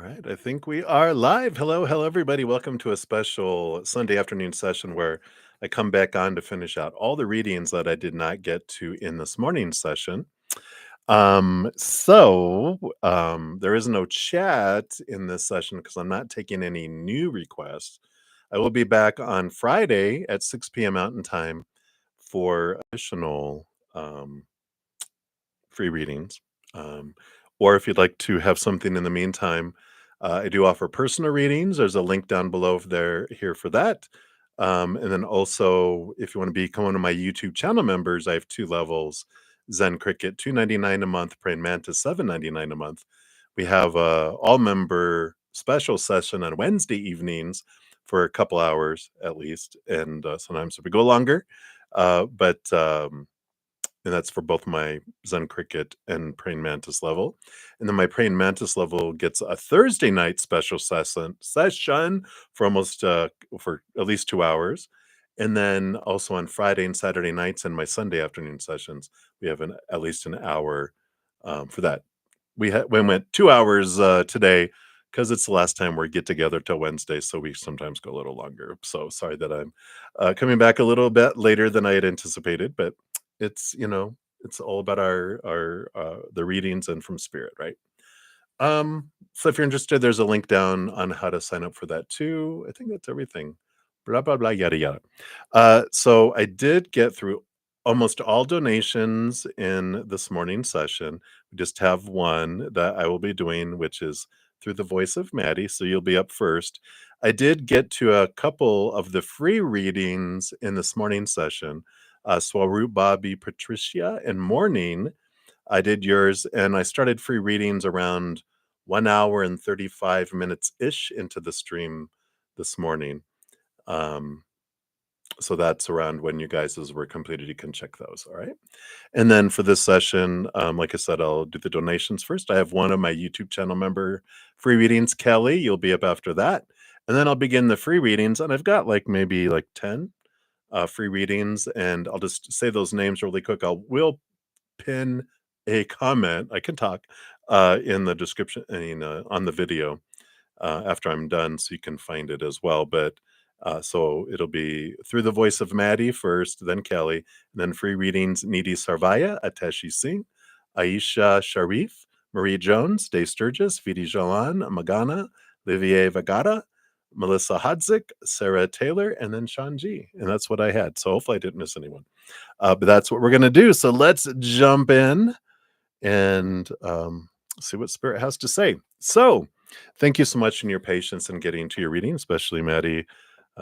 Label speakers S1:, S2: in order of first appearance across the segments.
S1: right, I think we are live. Hello, everybody. Welcome to a special Sunday afternoon session where I come back on to finish out all the readings that I did not get to in this morning's session. There is no chat in this session because I'm not taking any new requests. I will be back on Friday at 6 p.m. Mountain Time for additional free readings. Or if you'd like to have something in the meantime, I do offer personal readings. There's a link down below there here for that. And then also, if you want to become one of my YouTube channel members, I have two levels: Zen Cricket, $2.99 a month; Praying Mantis, $7.99 a month. We have a all member special session on Wednesday evenings for a couple hours at least, and sometimes we go longer. And that's for both my Zen Cricket and Praying Mantis level. And then my Praying Mantis level gets a Thursday night special session for for at least 2 hours. And then also on Friday and Saturday nights and my Sunday afternoon sessions, we have at least an hour for that. We went 2 hours today because it's the last time we get together till Wednesday, so we sometimes go a little longer. So sorry that I'm coming back a little bit later than I had anticipated, but it's all about our the readings and from spirit, right? So if you're interested, there's a link down on how to sign up for that too. I think that's everything. Blah blah blah yada yada. So I did get through almost all donations in this morning session. We just have one that I will be doing, which is through the voice of Maddie. So you'll be up first. I did get to a couple of the free readings in this morning session. Swaroop, Bobby, Patricia, and Morning. I did yours, and I started free readings around 1 hour and 35 minutes ish into the stream this morning. Um, so that's around when you guys's were completed. You can check those. All right. And then for this session, like I said, I'll do the donations first. I have one of my YouTube channel member free readings, Kelly. You'll be up after that. And then I'll begin the free readings. And I've got maybe 10 free readings. And I'll just say those names really quick. Will pin a comment. I can talk in the description, on the video after I'm done, so you can find it as well. But so it'll be through the voice of Maddie first, then Kelly, and then free readings: Nidhi Sarvaya, Ateshi Singh, Aisha Sharif, Marie Jones, Dave Sturgis, Vidi Jalan, Magana, Olivier Vagata, Melissa Hodzik, Sarah Taylor, and then Sean G. And that's what I had. So hopefully I didn't miss anyone. But that's what we're going to do. So let's jump in and see what Spirit has to say. So thank you so much for your patience in getting to your reading, especially Maddie,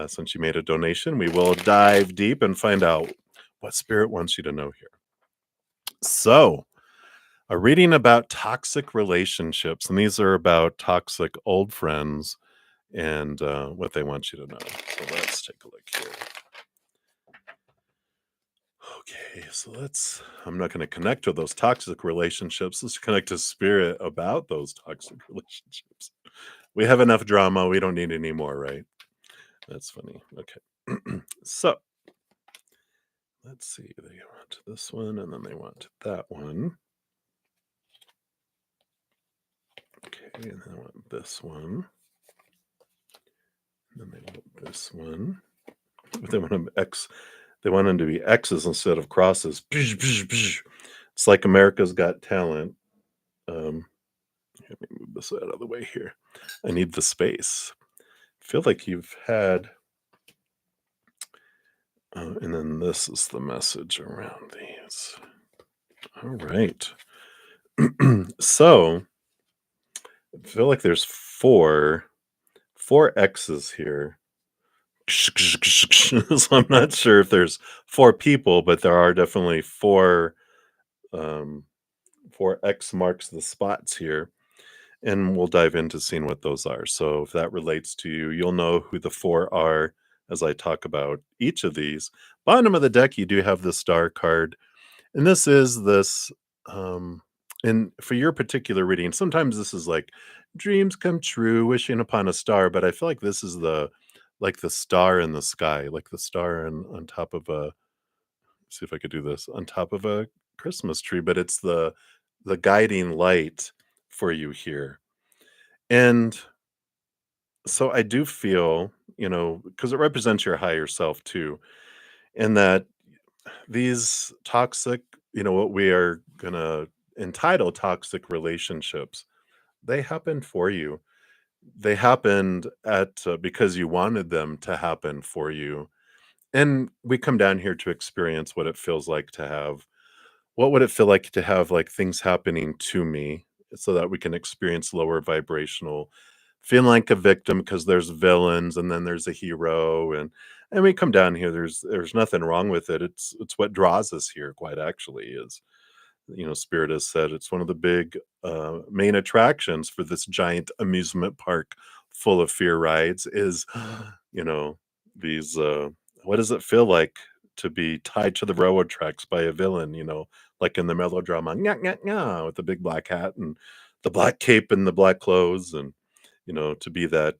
S1: since you made a donation. We will dive deep and find out what Spirit wants you to know here. So, a reading about toxic relationships, and these are about toxic old friends and what they want you to know. So let's take a look here. Okay, so I'm not going to connect to those toxic relationships. Let's connect to Spirit about those toxic relationships. We have enough drama. We don't need any more, right? That's funny. Okay. So let's see. They want this one and then they want that one. Okay, and then I want this one. And then they want this one. But they want them X. They want them to be X's instead of crosses. It's like America's Got Talent. Let me move this out of the way here. I need the space. I feel like you've had. And then this is the message around these. All right. So I feel like there's four X's here. So I'm not sure if there's four people, but there are definitely four X marks the spots here. And we'll dive into seeing what those are. So if that relates to you, you'll know who the four are as I talk about each of these. Bottom of the deck, you do have the star card. And this is this, and for your particular reading, sometimes this is like dreams come true, wishing upon a star, but I feel like this is the star in the sky, like the star on top of see if I could do this, on top of a Christmas tree, but it's the guiding light for you here. And so I do feel, because it represents your higher self too, and that these toxic, what we are gonna entitle toxic relationships, they happened for you. They happened because you wanted them to happen for you. And we come down here to experience what it feels like to have what would it feel like to have like things happening to me so that we can experience lower vibrational feeling like a victim because there's villains and then there's a hero and we come down here there's nothing wrong with it. It's what draws us here quite actually is Spirit has said it's one of the big main attractions for this giant amusement park full of fear rides is, you know, these. What does it feel like to be tied to the railroad tracks by a villain? Like in the melodrama, "Nya, nya, nya," with the big black hat and the black cape and the black clothes, and to be that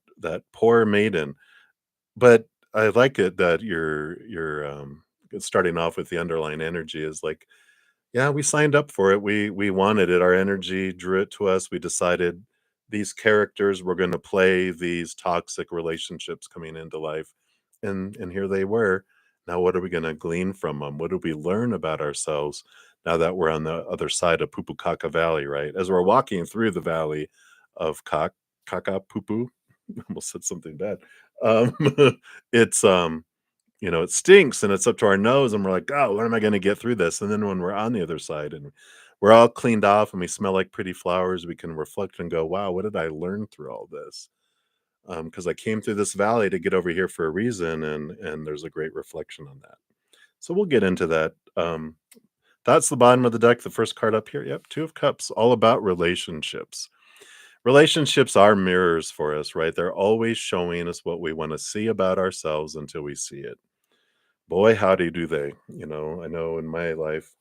S1: poor maiden. But I like it that you're starting off with the underlying energy is like yeah, we signed up for it. We wanted it. Our energy drew it to us. We decided these characters were going to play these toxic relationships coming into life, and here they were. Now, what are we going to glean from them? What do we learn about ourselves now that we're on the other side of Pupukaka Valley? Right as we're walking through the valley of Kaka Pupu, almost said something bad. Um, it's it stinks and it's up to our nose and we're like, "Oh, when am I gonna get through this?" And then when we're on the other side and we're all cleaned off and we smell like pretty flowers, we can reflect and go, "Wow, what did I learn through all this?" Because I came through this valley to get over here for a reason, and there's a great reflection on that. So we'll get into that. That's the bottom of the deck, the first card up here. Yep, Two of Cups, all about relationships. Relationships are mirrors for us, right? They're always showing us what we wanna see about ourselves until we see it. Boy, howdy do they. I know in my life,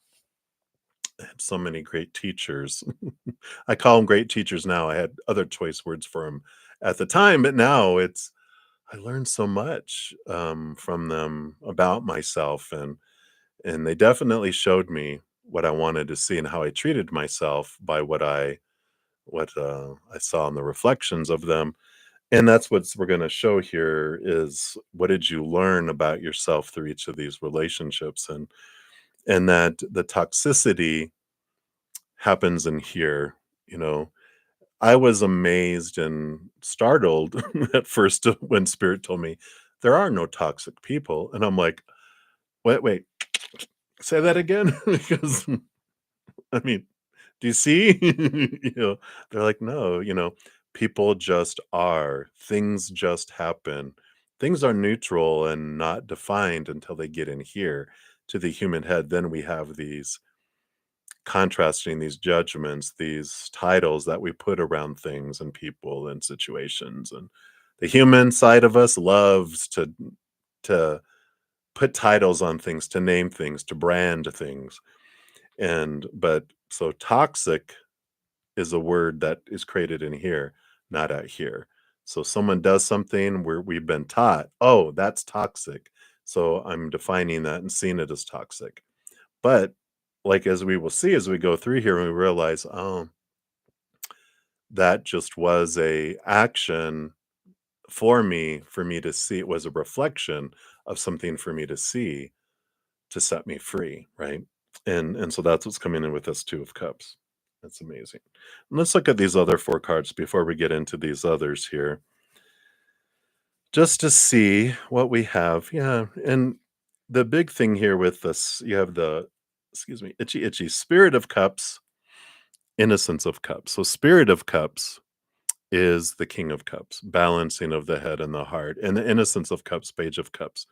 S1: I had so many great teachers. I call them great teachers now. I had other choice words for them at the time, but now I learned so much from them about myself, and they definitely showed me what I wanted to see and how I treated myself by what I saw in the reflections of them. And that's what we're going to show here is what did you learn about yourself through each of these relationships, and that the toxicity happens in here. you know I was amazed and startled at first when Spirit told me there are no toxic people, and I'm like, wait, say that again. Because I mean, do you see? They're like, no, people just are. Things just happen. Things are neutral and not defined until they get in here to the human head. Then we have these contrasting, these judgments, these titles that we put around things and people and situations. And the human side of us loves to put titles on things, to name things, to brand things. But so toxic is a word that is created in here, not out here. So someone does something where we've been taught, oh, that's toxic. So I'm defining that and seeing it as toxic. But like as we will see as we go through here, and we realize, oh, that just was a action for me to see. It was a reflection of something for me to see to set me free, right? And so that's what's coming in with this Two of Cups. That's amazing. And let's look at these other four cards before we get into these others here, just to see what we have. Yeah, and the big thing here with this, you have the excuse me, itchy Spirit of Cups, Innocence of Cups. So Spirit of Cups is the King of Cups, balancing of the head and the heart, and the Innocence of Cups, Page of Cups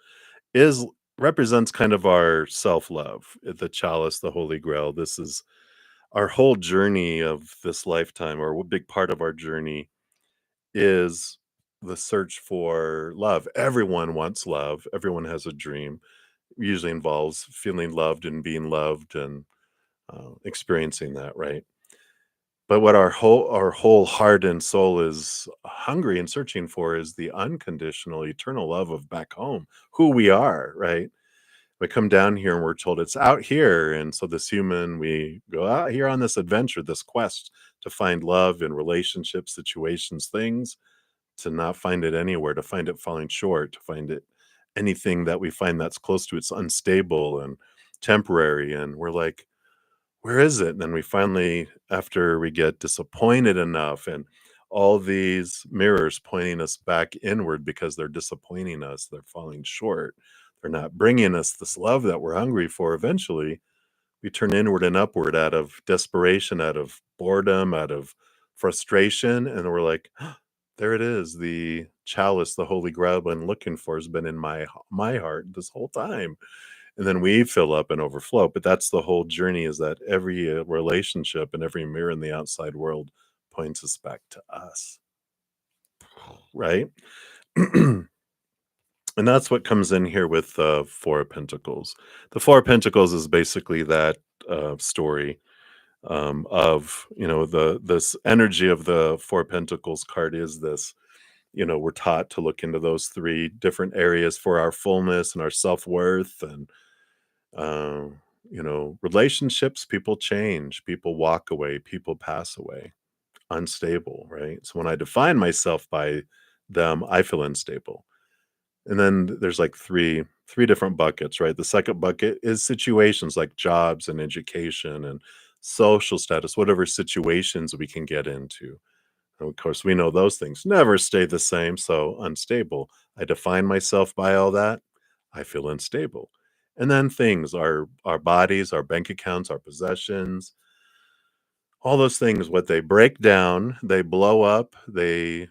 S1: is represents kind of our self-love, the chalice, the holy grail. This is our whole journey of this lifetime, or a big part of our journey is the search for love. Everyone wants love. Everyone has a dream. Usually involves feeling loved and being loved and experiencing that, right? But what our whole heart and soul is hungry and searching for is the unconditional, eternal love of back home, who we are, right? We come down here and we're told it's out here. And so this human, we go out here on this adventure, this quest to find love in relationships, situations, things, to not find it anywhere, to find it falling short, to find it anything that we find that's close to it's unstable and temporary. And we're like, where is it? And then we finally, after we get disappointed enough and all these mirrors pointing us back inward because they're disappointing us, they're falling short, they're not bringing us this love that we're hungry for. Eventually, we turn inward and upward out of desperation, out of boredom, out of frustration. And we're like, there it is. The chalice, the holy grail I've been looking for has been in my heart this whole time. And then we fill up and overflow. But that's the whole journey, is that every relationship and every mirror in the outside world points us back to us, right? And that's what comes in here with the Four of Pentacles. The Four of Pentacles is basically that story of, the this energy of the Four of Pentacles card is this. We're taught to look into those three different areas for our fullness and our self-worth. And uh, relationships, people change, people walk away, people pass away, unstable, right? So when I define myself by them, I feel unstable. And then there's like three different buckets, right? The second bucket is situations like jobs and education and social status, whatever situations we can get into. And of course, we know those things never stay the same, so unstable. I define myself by all that, I feel unstable. And then things, our bodies, our bank accounts, our possessions, all those things, what they break down, they blow up, they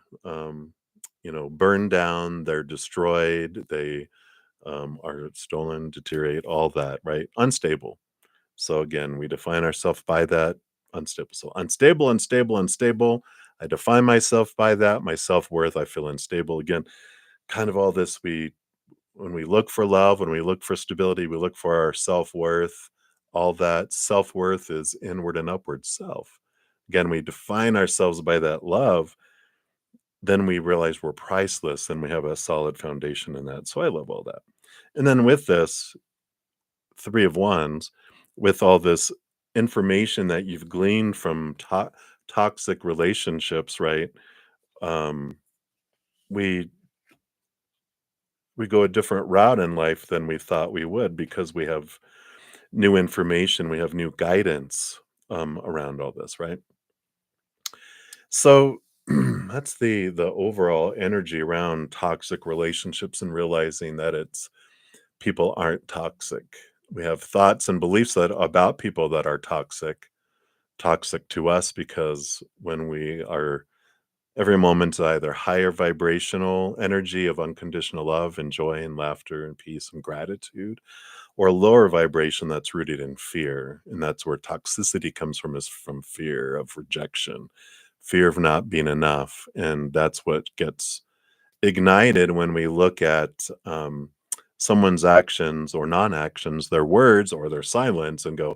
S1: burn down, they're destroyed, they are stolen, deteriorate, all that, right? Unstable. So again, we define ourselves by that. Unstable. So unstable, unstable, unstable. I define myself by that. My self-worth, I feel unstable. Again, kind of all this, when we look for love, when we look for stability, we look for our self-worth. All that self-worth is inward and upward self. Again, we define ourselves by that love, then we realize we're priceless and we have a solid foundation in that. So I love all that. And then with this Three of Wands, with all this information that you've gleaned from toxic relationships, right? Um, we we go a different route in life than we thought we would because we have new information, we have new guidance around all this, right? So that's the overall energy around toxic relationships and realizing that it's people aren't toxic. We have thoughts and beliefs that about people that are toxic to us because when we are every moment either higher vibrational energy of unconditional love and joy and laughter and peace and gratitude, or lower vibration that's rooted in fear. And that's where toxicity comes from, is from fear of rejection, fear of not being enough. And that's what gets ignited when we look at someone's actions or non-actions, their words or their silence, and go,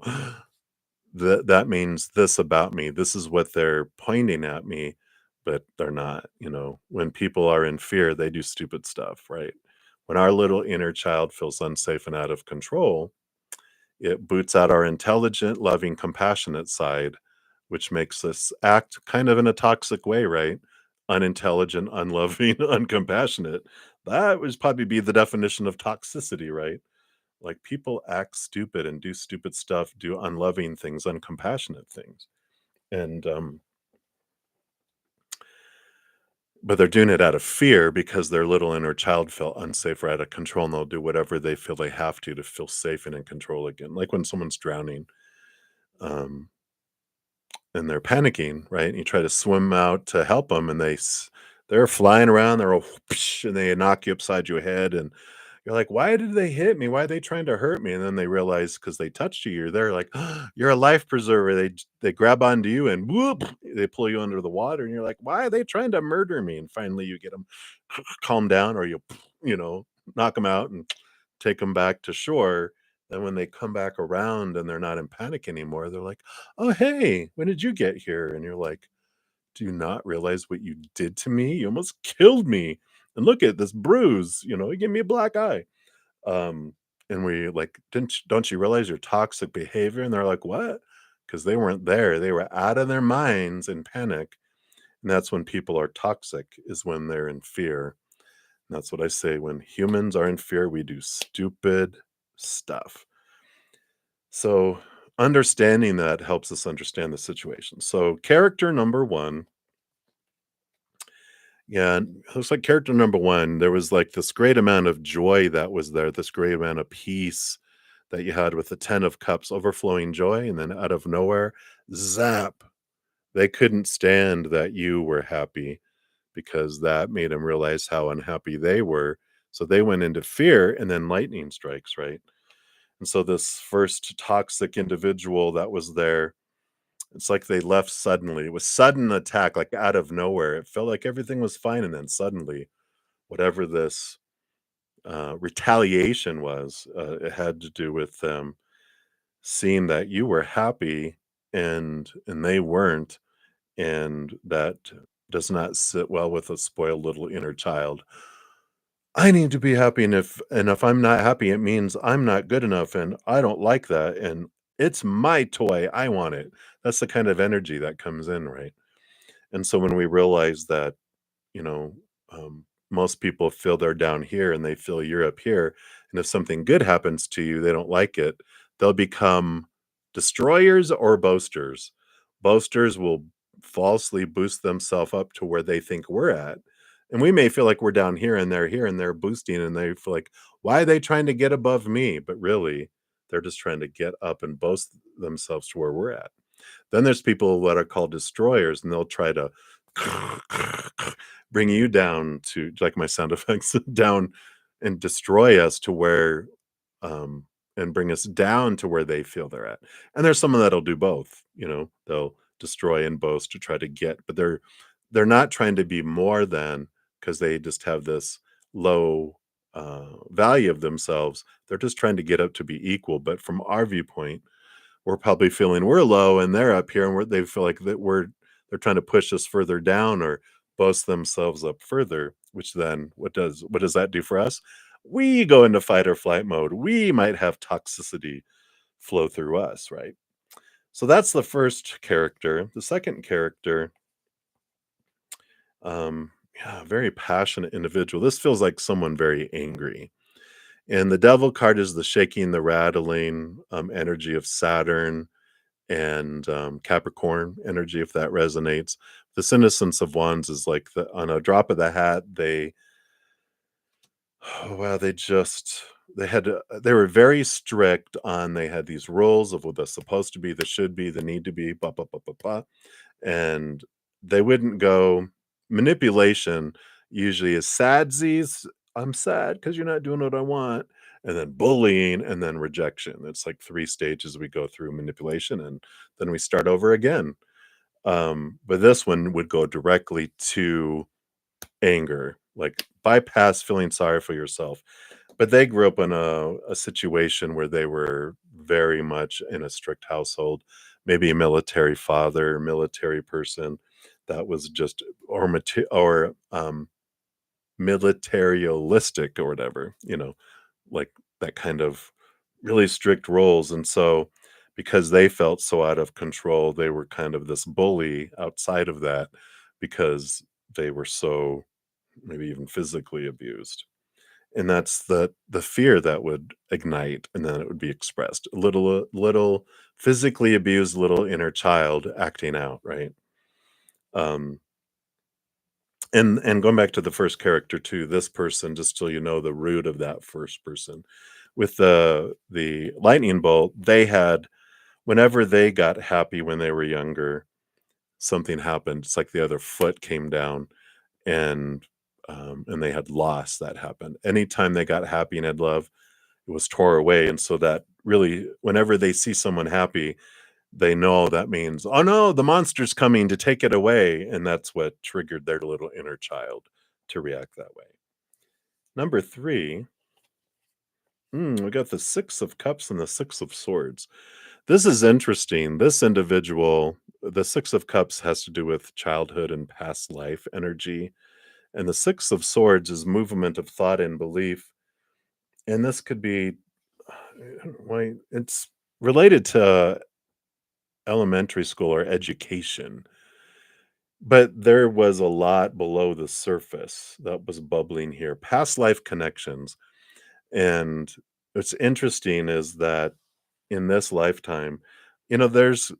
S1: that means this about me. This is what they're pointing at me, but they're not. When people are in fear, they do stupid stuff, right? When our little inner child feels unsafe and out of control, it boots out our intelligent, loving, compassionate side, which makes us act kind of in a toxic way, right? Unintelligent, unloving, uncompassionate. That would probably be the definition of toxicity, right? Like, people act stupid and do stupid stuff, do unloving things, uncompassionate things. And but they're doing it out of fear because their little inner child felt unsafe or out of control, and they'll do whatever they feel they have to feel safe and in control again. Like when someone's drowning, um, and they're panicking, right? And you try to swim out to help them, and they're flying around, they're all whoosh, and they knock you upside your head, and you're like, "Why did they hit me? Why are they trying to hurt me?" And then they realize because they touched you, you're there like, "You're a life preserver." They grab onto you and whoop, they pull you under the water, and you're like, "Why are they trying to murder me?" And finally you get them calm down, or you know, knock them out and take them back to shore. Then when they come back around and they're not in panic anymore, they're like, "Oh, hey, when did you get here?" And you're like, "Do you not realize what you did to me? You almost killed me. And look at this bruise, you gave me a black eye." Um, and we like, don't you realize your toxic behavior?" And they're like, "What?" Because they weren't there. They were out of their minds in panic. And that's when people are toxic, is when they're in fear. And that's what I say, when humans are in fear, we do stupid stuff. So understanding that helps us understand the situation. So character number one, yeah, it looks like character number one, there was like this great amount of joy that was there, this great amount of peace that you had with the 10 of cups, overflowing joy. And then out of nowhere, zap, they couldn't stand that you were happy, because that made them realize how unhappy they were. So they went into fear, and then lightning strikes, right? And so this first toxic individual that was there, it's like they left suddenly. It was sudden attack, like out of nowhere. It felt like everything was fine, and then suddenly, whatever this retaliation was, it had to do with them seeing that you were happy, and they weren't, and that does not sit well with a spoiled little inner child. I need to be happy, and if I'm not happy, it means I'm not good enough, and I don't like that, and it's my toy, I want it. That's the kind of energy that comes in, right? And so when we realize that, you know, most people feel they're down here and they feel you're up here, and if something good happens to you, they don't like it, they'll become destroyers or boasters. Boasters will falsely boost themselves up to where they think we're at, and we may feel like we're down here and they're boosting, and they feel like, why are they trying to get above me? But really, they're just trying to get up and boast themselves to where we're at. Then there's people that are called destroyers, and they'll try to bring you down to, like my sound effects, down, and destroy us to where, and bring us down to where they feel they're at. And there's someone that'll do both, they'll destroy and boast to try to get, but they're not trying to be more than, because they just have this low value of themselves. They're just trying to get up to be equal. But from our viewpoint, we're probably feeling we're low and they're up here, and they feel like that they're trying to push us further down or boast themselves up further, which then what does that do for us? We go into fight or flight mode. We might have toxicity flow through us, right? So that's the first character. The second character, yeah, very passionate individual. This feels like someone very angry. And the devil card is the shaking, the rattling energy of Saturn and Capricorn energy, if that resonates. This Innocence of Wands is like on a drop of the hat, oh, wow, they were very strict on, they had these rules of what the supposed to be, the should be, the need to be, blah, blah, blah, blah, blah. And they wouldn't go manipulation usually is sadsies. I'm sad because you're not doing what I want. And then bullying and then rejection. It's like three stages we go through manipulation, and then we start over again. But this one would go directly to anger, like bypass feeling sorry for yourself. But they grew up in a situation where they were very much in a strict household, maybe a military father, military person that was just, or militaristic or whatever, like that kind of really strict roles. And so because they felt so out of control, they were kind of this bully outside of that, because they were so maybe even physically abused. And that's the fear that would ignite, and then it would be expressed. A little physically abused little inner child acting out, right? Um, and going back to the first character too, this person, just so you know the root of that first person. With the lightning bolt, they had, whenever they got happy when they were younger, something happened. It's like the other foot came down, and they had loss that happened. Anytime they got happy and had love, it was tore away. And so that really, whenever they see someone happy, they know that means, oh no, the monster's coming to take it away. And that's what triggered their little inner child to react that way. Number three, we got the Six of Cups and the Six of Swords. This is interesting. This individual, the Six of Cups has to do with childhood and past life energy. And the Six of Swords is movement of thought and belief. And this could be why it's related to elementary school or education, but there was a lot below the surface that was bubbling here. Past life connections. And what's interesting is that in this lifetime, there's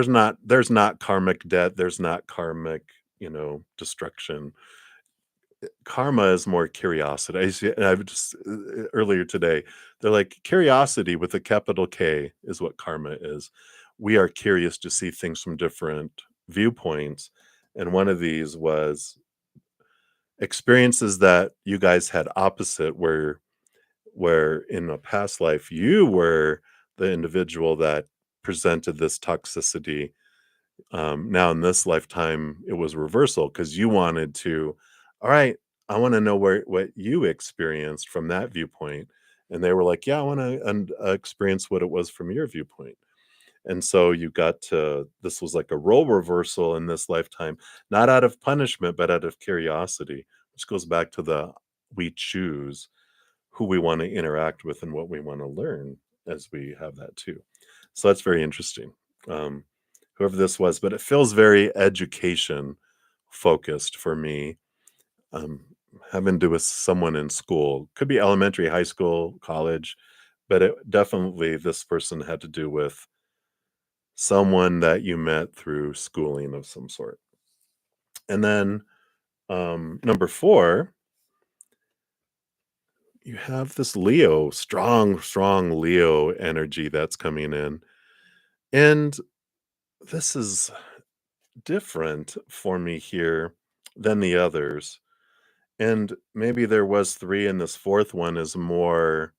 S1: not karmic debt, there's not karmic, destruction. Karma is more curiosity. I've just earlier today, they're like curiosity with a capital K is what karma is. We are curious to see things from different viewpoints, and one of these was experiences that you guys had opposite, where in a past life you were the individual that presented this toxicity. Now in this lifetime, it was reversal because you wanted to, all right, I want to know what you experienced from that viewpoint. And they were like, yeah, I want to experience what it was from your viewpoint. And so this was like a role reversal in this lifetime, not out of punishment, but out of curiosity, which goes back to we choose who we want to interact with and what we want to learn as we have that too. So that's very interesting. Um, Whoever this was, but it feels very education focused for me. Um, Having to do with someone in school, could be elementary, high school, college, but it definitely this person had to do with someone that you met through schooling of some sort. And then number 4, you have this Leo, strong Leo energy that's coming in. And this is different for me here than the others. And maybe there was 3 and this 4th one is more,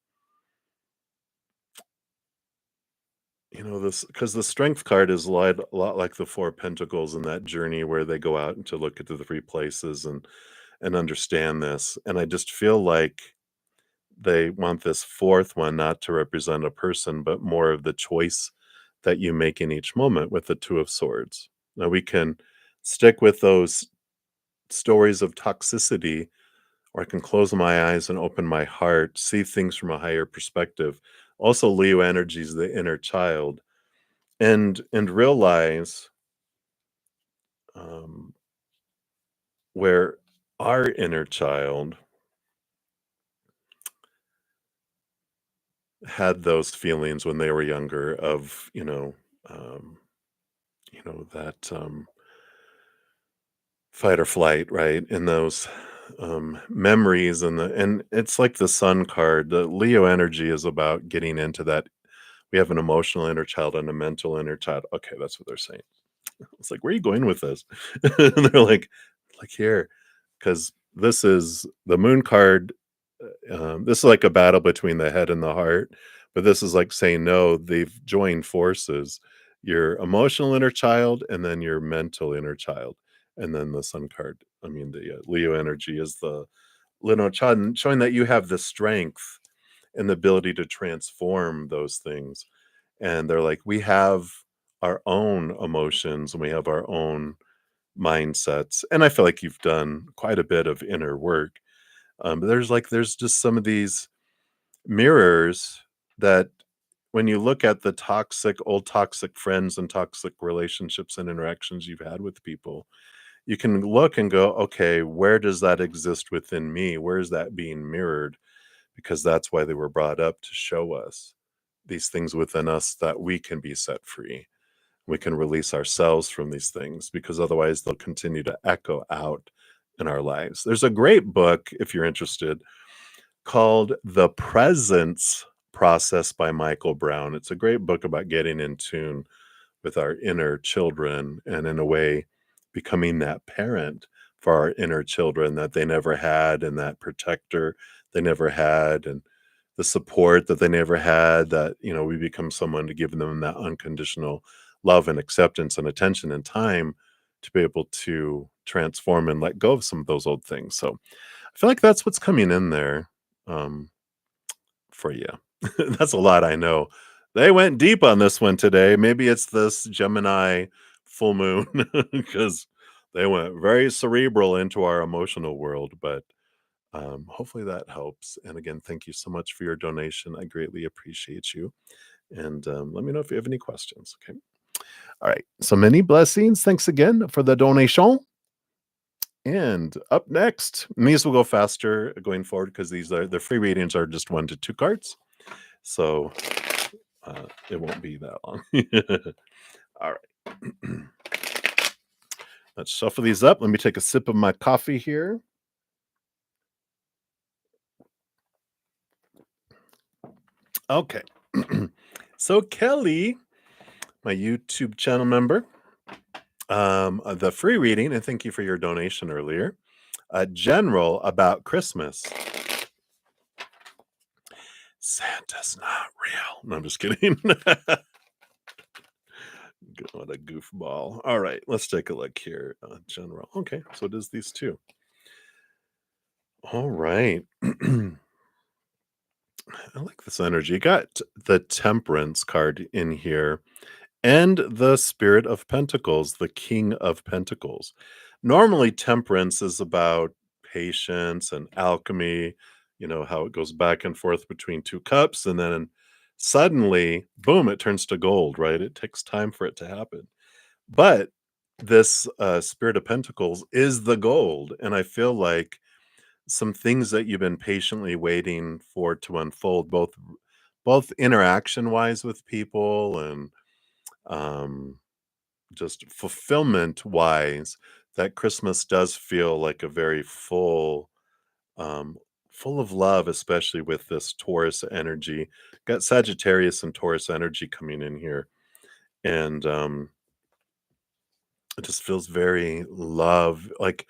S1: this because the strength card is a lot like the 4 pentacles in that journey where they go out and to look at the 3 places and understand this. And I just feel like they want this 4th one not to represent a person, but more of the choice that you make in each moment with the 2 of swords. Now we can stick with those stories of toxicity, or I can close my eyes and open my heart, see things from a higher perspective. Also, Leo energy is the inner child, and realize um, where our inner child had those feelings when they were younger of um, that fight or flight, right? And those memories and it's like the sun card. The Leo energy is about getting into that. We have an emotional inner child and a mental inner child. Okay, that's what they're saying. It's like, where are you going with this? And they're like here, because this is the moon card. This is like a battle between the head and the heart, but this is like saying no. They've joined forces. Your emotional inner child, and then your mental inner child, and then the sun card. I mean, the Leo energy is the Lino child, and showing that you have the strength and the ability to transform those things. And they're like, we have our own emotions and we have our own mindsets. And I feel like you've done quite a bit of inner work. But there's just some of these mirrors that when you look at the old toxic friends and toxic relationships and interactions you've had with people, you can look and go, okay, where does that exist within me? Where is that being mirrored? Because that's why they were brought up to show us these things within us that we can be set free. We can release ourselves from these things because otherwise they'll continue to echo out in our lives. There's a great book, if you're interested, called The Presence Process by Michael Brown. It's a great book about getting in tune with our inner children and, in a way, becoming that parent for our inner children that they never had, and that protector they never had, and the support that they never had, that we become someone to give them that unconditional love and acceptance and attention and time to be able to transform and let go of some of those old things. So I feel like that's what's coming in there um, for you. That's a lot, I know. They went deep on this one today. Maybe it's this Gemini full moon because they went very cerebral into our emotional world. But Hopefully that helps. And again, thank you so much for your donation. I greatly appreciate you. And let me know if you have any questions. Okay. All right. So many blessings. Thanks again for the donation. And up next, and these will go faster going forward because these are the free readings are just 1 to 2 cards. So it won't be that long. All right. Let's shuffle these up. Let me take a sip of my coffee here. Okay. So Kelly, my YouTube channel member, the free reading, and thank you for your donation earlier. General about Christmas. Santa's not real. No, I'm just kidding. What a goofball. All right, let's take a look here. General. Okay, so it is these two. All right. I like this energy. Got the Temperance card in here and the Spirit of Pentacles, the King of Pentacles. Normally, Temperance is about patience and alchemy, how it goes back and forth between two cups, and then suddenly, boom, it turns to gold, right? It takes time for it to happen. But this Spirit of Pentacles is the gold, and I feel like some things that you've been patiently waiting for to unfold, both interaction wise with people and um, just fulfillment wise, that Christmas does feel like a very um, full of love, especially with this Taurus energy. Got Sagittarius and Taurus energy coming in here, and it just feels very love, like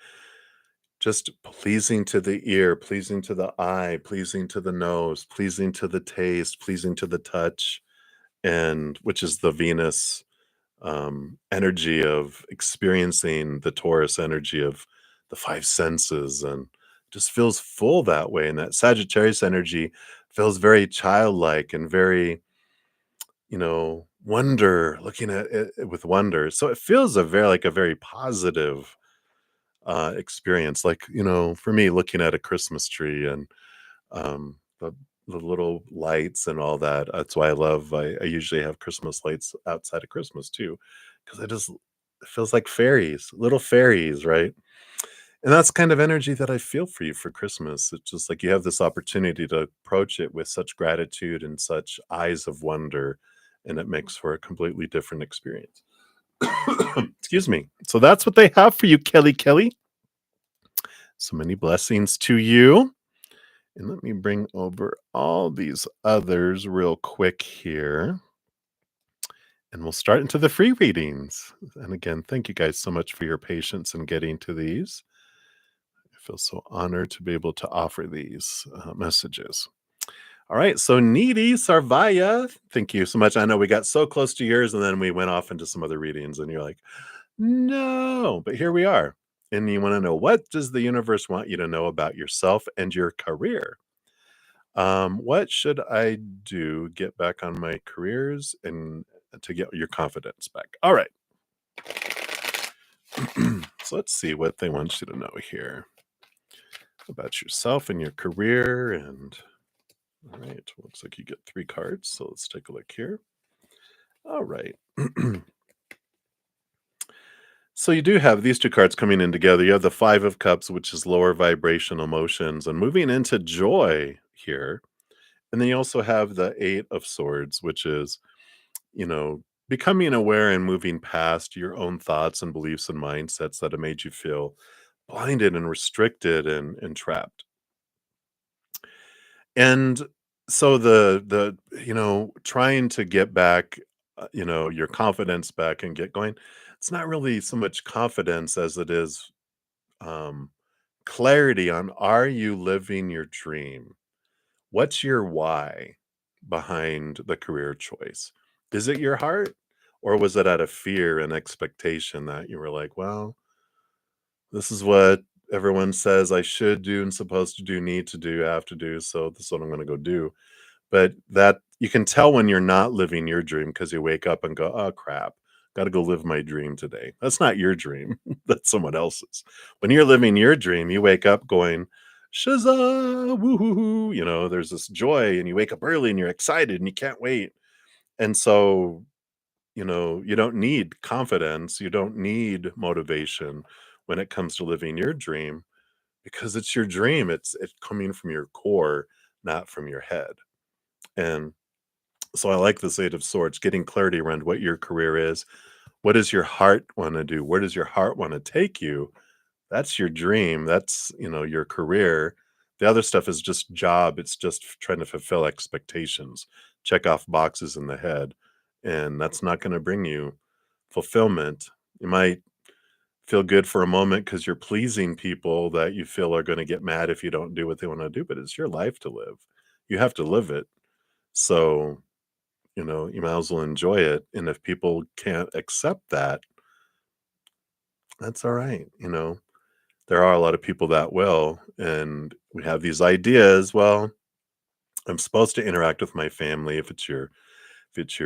S1: just pleasing to the ear, pleasing to the eye, pleasing to the nose, pleasing to the taste, pleasing to the touch, and which is the Venus energy of experiencing the Taurus energy of the five senses, and just feels full that way. And that Sagittarius energy feels very childlike and very, wonder, looking at it with wonder. So it feels a very positive experience. Like, for me, looking at a Christmas tree and the little lights and all that. That's why I usually have Christmas lights outside of Christmas too, because it feels like fairies, little fairies, right? And that's kind of energy that I feel for you for Christmas. It's just like you have this opportunity to approach it with such gratitude and such eyes of wonder, and it makes for a completely different experience. Excuse me. So that's what they have for you, Kelly Kelly. So many blessings to you. And let me bring over all these others real quick here. And we'll start into the free readings. And again, thank you guys so much for your patience in getting to these. I feel so honored to be able to offer these messages. All right, so Needy Sarvaya, thank you so much. I know we got so close to yours and then we went off into some other readings and you're like, no, but here we are. And you want to know, what does the universe want you to know about yourself and your career? What should I do? Get back on my careers and to get your confidence back. All right. So let's see what they want you to know here about yourself and your career. And all right, looks like you get 3 cards. So let's take a look here. All right. So you do have these 2 cards coming in together. You have the 5 of Cups, which is lower vibration emotions, and moving into joy here. And then you also have the 8 of Swords, which is, becoming aware and moving past your own thoughts and beliefs and mindsets that have made you feel blinded and restricted and trapped. And so trying to get back, your confidence back and get going, it's not really so much confidence as it is um, clarity on, are you living your dream? What's your why behind the career choice? Is it your heart? Or was it out of fear and expectation that you were like, well, this is what everyone says I should do and supposed to do, need to do, have to do. So this is what I'm going to go do. But that you can tell when you're not living your dream because you wake up and go, oh, crap, got to go live my dream today. That's not your dream. That's someone else's. When you're living your dream, you wake up going, Shazza, woo-hoo-hoo, there's this joy and you wake up early and you're excited and you can't wait. And so, you don't need confidence, you don't need motivation when it comes to living your dream because it's your dream. It's coming from your core, not from your head. And so I like this Eight of Swords, getting clarity around what your career is. What does your heart want to do? Where does your heart want to take you? That's your dream. That's, your career. The other stuff is just job. It's just trying to fulfill expectations, check off boxes in the head. And that's not going to bring you fulfillment. You might feel good for a moment because you're pleasing people that you feel are going to get mad if you don't do what they want to do, but it's your life to live. You have to live it. So, you might as well enjoy it. And if people can't accept that, that's all right. There are a lot of people that will, and we have these ideas. Well, I'm supposed to interact with my family. If it's your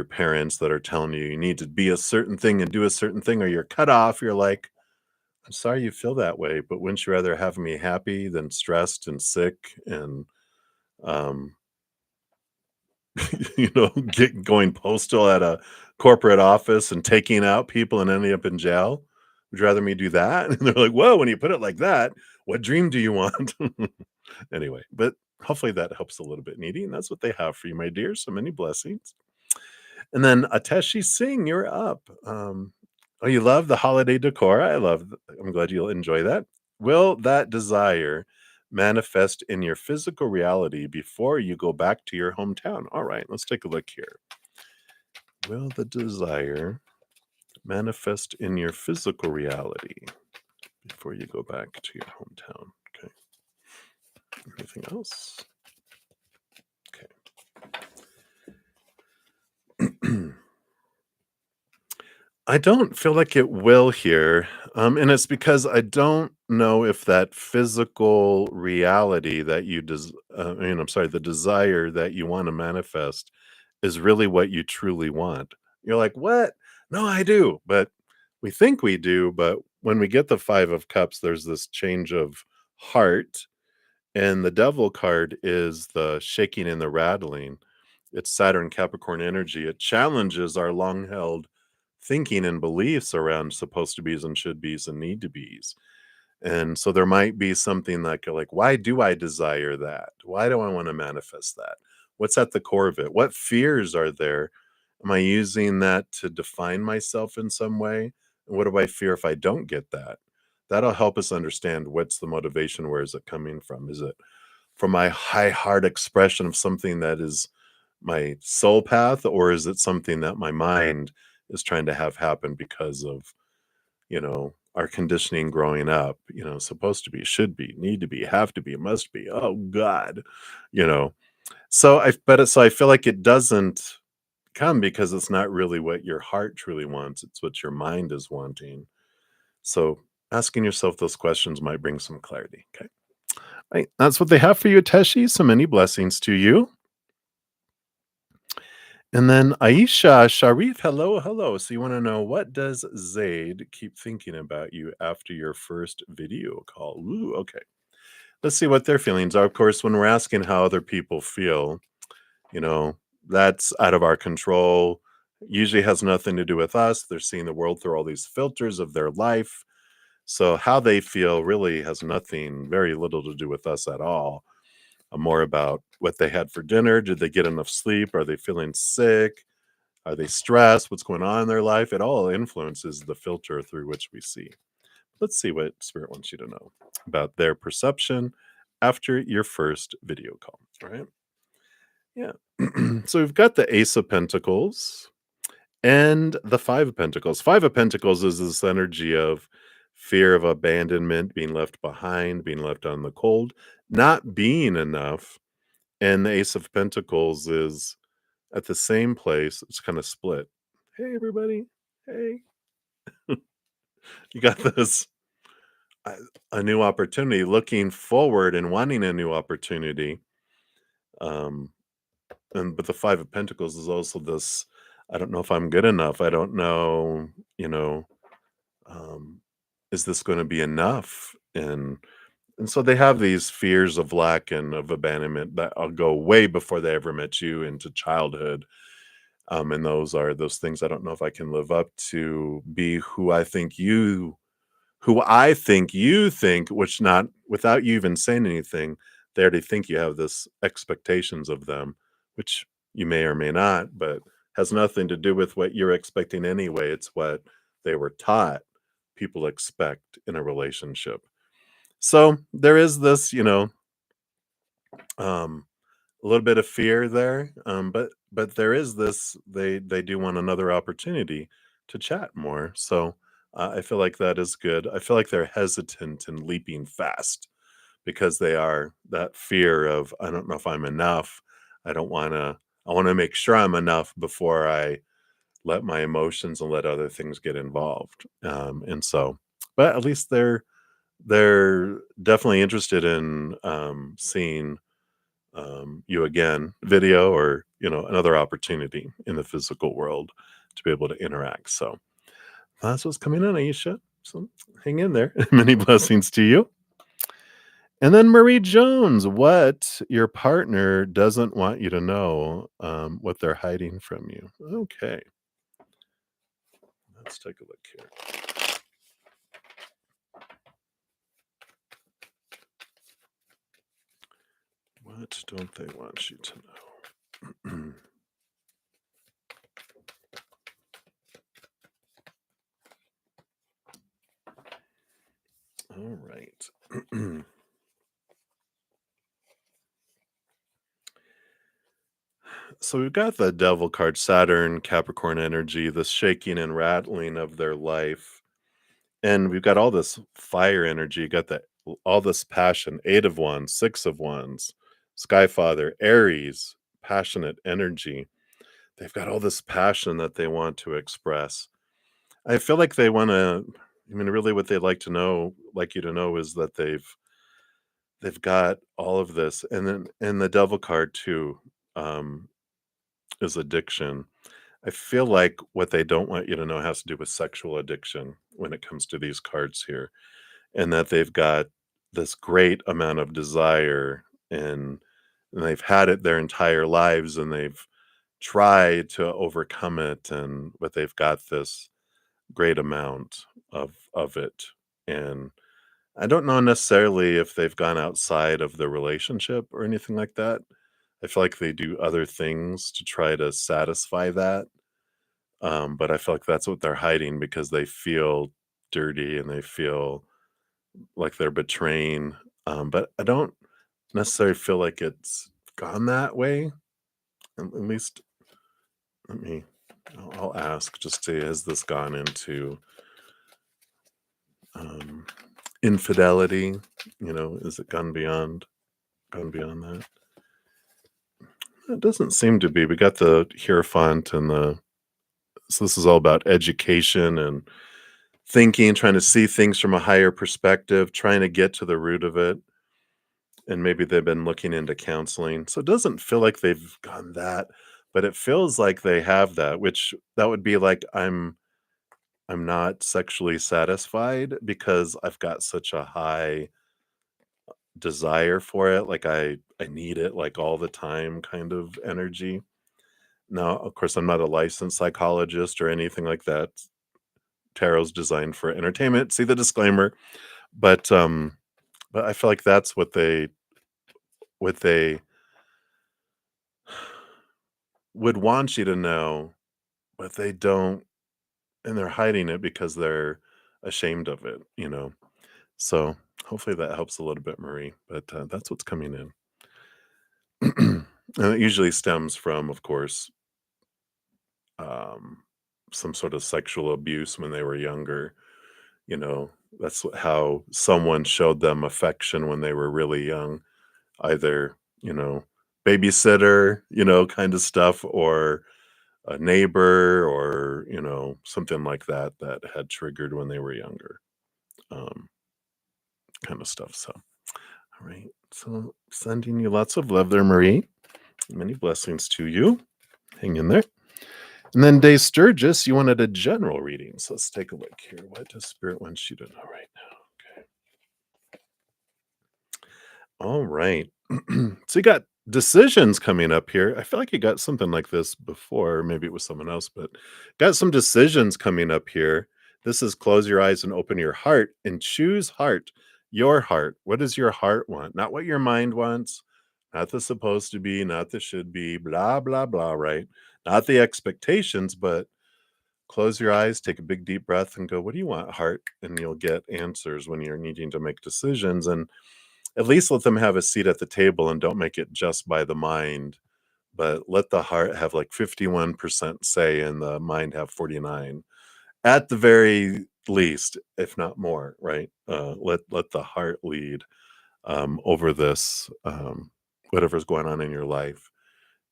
S1: parents that are telling you you need to be a certain thing and do a certain thing, or you're cut off, you're like, I'm sorry you feel that way, but wouldn't you rather have me happy than stressed and sick and um get going postal at a corporate office and taking out people and ending up in jail? Would you rather me do that? And they're like, "Whoa, when you put it like that, what dream do you want?" Anyway, but hopefully that helps a little bit, Needy, and that's what they have for you, my dear. So many blessings. And then Ateshi Singh, you're up. Oh, you love the holiday decor. I'm glad you'll enjoy that. Will that desire manifest in your physical reality before you go back to your hometown? All right, let's take a look here. Will the desire manifest in your physical reality before you go back to your hometown? Okay. Anything else? Okay. I don't feel like it will here, and it's because I don't know if that physical reality that I'm sorry, the desire that you wanna manifest is really what you truly want. You're like, "What? No, I do," but we think we do, but when we get the 5 of Cups, there's this change of heart, and the Devil card is the shaking and the rattling. It's Saturn Capricorn energy. It challenges our long-held thinking and beliefs around supposed to be's and should be's and need to be's. And so there might be something like you're like, why do I desire that? Why do I want to manifest that? What's at the core of it? What fears are there? Am I using that to define myself in some way? And what do I fear if I don't get that? That'll help us understand what's the motivation. Where is it coming from? Is it from my high heart expression of something that is my soul path, or is it something that my mind is trying to have happen because of, our conditioning growing up, supposed to be, should be, need to be, have to be, must be. Oh God, you know. So I feel like it doesn't come because it's not really what your heart truly wants. It's what your mind is wanting. So asking yourself those questions might bring some clarity. Okay. Right. That's what they have for you, Teshi. So many blessings to you. And then Aisha Sharif, hello, hello. So you want to know, what does Zaid keep thinking about you after your first video call? Ooh, okay. Let's see what their feelings are. Of course, when we're asking how other people feel, you know, that's out of our control. Usually has nothing to do with us. They're seeing the world through all these filters of their life. So how they feel really has nothing, very little to do with us at all. More about what they had for dinner. Did they get enough sleep? Are they feeling sick? Are they stressed? What's going on in their life? It all influences the filter through which we see. Let's see what Spirit wants you to know about their perception after your first video call. All right. Yeah. So we've got the Ace of Pentacles and the Five of Pentacles. Five of Pentacles is this energy of fear of abandonment, being left behind, being left on the cold, not being enough. And the Ace of Pentacles is at the same place. It's kind of split. Hey, everybody. Hey, you got this a, a new opportunity, looking forward and wanting a new opportunity. Um, but the Five of Pentacles is also this, I don't know if I'm good enough. I don't know, you know, um, is this going to be enough? And And so they have these fears of lack and of abandonment that will go way before they ever met you into childhood. And those are those things I don't know if I can live up to be who I think you think, which not without you even saying anything, they already think you have this expectations of them, which you may or may not, but has nothing to do with what you're expecting anyway. It's what they were taught people expect in a relationship. So there is this, um, a little bit of fear there, but there is this. They do want another opportunity to chat more. So I feel like that is good. I feel like they're hesitant and leaping fast because they are that fear of I don't know if I'm enough. I don't want to. I want to make sure I'm enough before I let my emotions and let other things get involved. And so, but at least they're definitely interested in seeing you again, video or another opportunity in the physical world to be able to interact. So that's what's coming on, Aisha. So hang in there. Many blessings to you. And then Marie Jones, what your partner doesn't want you to know, what they're hiding from you. Okay, let's take a look here. What don't they want you to know? All right. So we've got the devil card, Saturn, Capricorn energy, the shaking and rattling of their life. And we've got all this fire energy, got that all this passion, 8 of Wands, 6 of Wands, Sky Father, Aries, passionate energy. They've got all this passion that they want to express. I feel like they want to, really what they'd like you to know is that they've got all of this. And then and the devil card too, um, is addiction. I feel like what they don't want you to know has to do with sexual addiction when it comes to these cards here, and that they've got this great amount of desire and they've had it their entire lives and they've tried to overcome it and but they've got this great amount of it. And I don't know necessarily if they've gone outside of the relationship or anything like that. I feel like they do other things to try to satisfy that, but I feel like that's what they're hiding because they feel dirty and they feel like they're betraying. But I don't necessarily feel like it's gone that way. At least, let me. I'll ask just to has this gone into um, infidelity? Is it gone beyond that? It doesn't seem to be. We got the Hierophant and the so this is all about education and thinking, trying to see things from a higher perspective, trying to get to the root of it, and maybe they've been looking into counseling. So it doesn't feel like they've gone that, but it feels like they have that, which that would be like I'm not sexually satisfied because I've got such a high desire for it, like I need it like all the time kind of energy. Now, of course, I'm not a licensed psychologist or anything like that. Tarot's designed for entertainment. See the disclaimer. But I feel like that's what they would want you to know, but they don't, and they're hiding it because they're ashamed of it. So hopefully that helps a little bit, Marie. But that's what's coming in, and it usually stems from, of course, um, some sort of sexual abuse when they were younger. You know, how someone showed them affection when they were really young, either, babysitter, kind of stuff, or a neighbor, or, something like that that had triggered when they were younger, um, kind of stuff. So, all right. So, sending you lots of love there, Marie. Many blessings to you. Hang in there. And then Dave Sturgis, you wanted a general reading. So let's take a look here. What does Spirit want you to know right now? Okay. All right. So you got decisions coming up here. I feel like you got something like this before. Maybe it was someone else, but got some decisions coming up here. This is close your eyes and open your heart and choose heart. Your heart. What does your heart want? Not what your mind wants, not the supposed to be, not the should be, blah, blah, blah, right? Not the expectations, but close your eyes, take a big deep breath, and go, what do you want, heart? And you'll get answers when you're needing to make decisions. And at least let them have a seat at the table and don't make it just by the mind, but let the heart have like 51% say and the mind have 49 at the very least, if not more, right? Let the heart lead over this, whatever's going on in your life.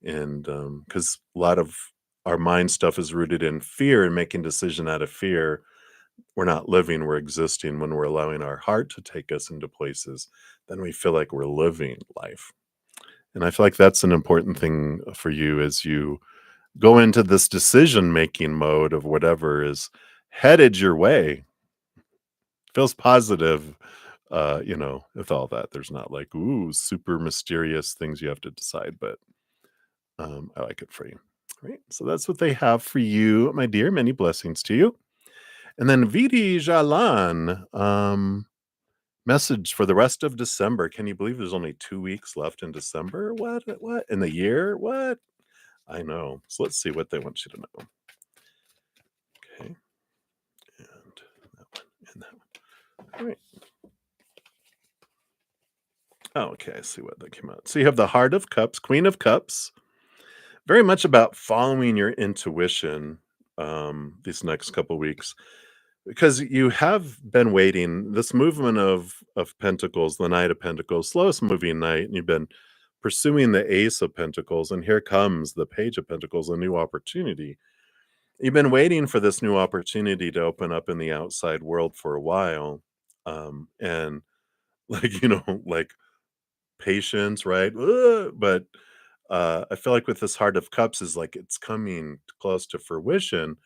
S1: And because a lot of our mind stuff is rooted in fear and making decision out of fear. We're not living, we're existing. When we're allowing our heart to take us into places, then we feel like we're living life. And I feel like that's an important thing for you as you go into this decision making mode of whatever is headed your way. Feels positive, with all that. There's not like, ooh, super mysterious things you have to decide, but I like it for you. All right. So that's what they have for you, my dear. Many blessings to you. And then Vidi Jalan. Message for the rest of December. Can you believe there's only 2 weeks left in December? What? What? In the year? What? I know. So let's see what they want you to know. Okay. And that one and that one. All right. Oh, okay. I see what that came out. So you have the Heart of Cups, Queen of Cups. Very much about following your intuition these next couple weeks. Because you have been waiting, this movement of Pentacles, the Knight of Pentacles, slowest moving knight, and you've been pursuing the Ace of Pentacles, and here comes the Page of Pentacles, a new opportunity. You've been waiting for this new opportunity to open up in the outside world for a while, and like, like patience, right? But I feel like with this Heart of Cups is like it's coming close to fruition,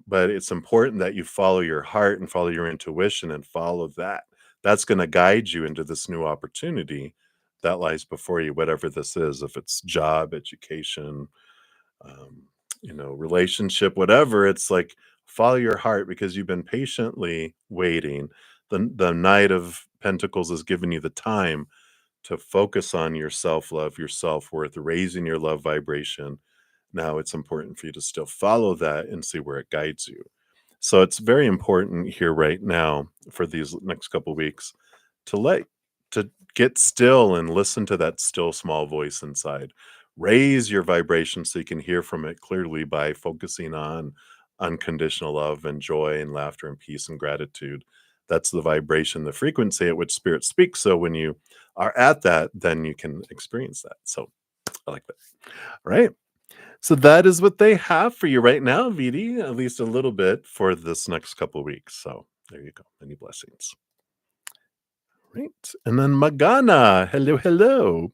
S1: but it's important that you follow your heart and follow your intuition and follow that. That's gonna guide you into this new opportunity that lies before you, whatever this is, if it's job, education, um, relationship, whatever. It's like follow your heart because you've been patiently waiting. The Knight of Pentacles has given you the time to focus on your self-love, your self-worth, raising your love vibration. Now it's important for you to still follow that and see where it guides you. So it's very important here right now for these next couple weeks to to get still and listen to that still small voice inside. Raise your vibration so you can hear from it clearly by focusing on unconditional love and joy and laughter and peace and gratitude. That's the vibration, the frequency at which spirit speaks. So when you are at that, then you can experience that. So I like that. Right. So that is what they have for you right now, Vidi, at least a little bit for this next couple of weeks. So there you go. Many blessings. Right. And then Magana. Hello, hello.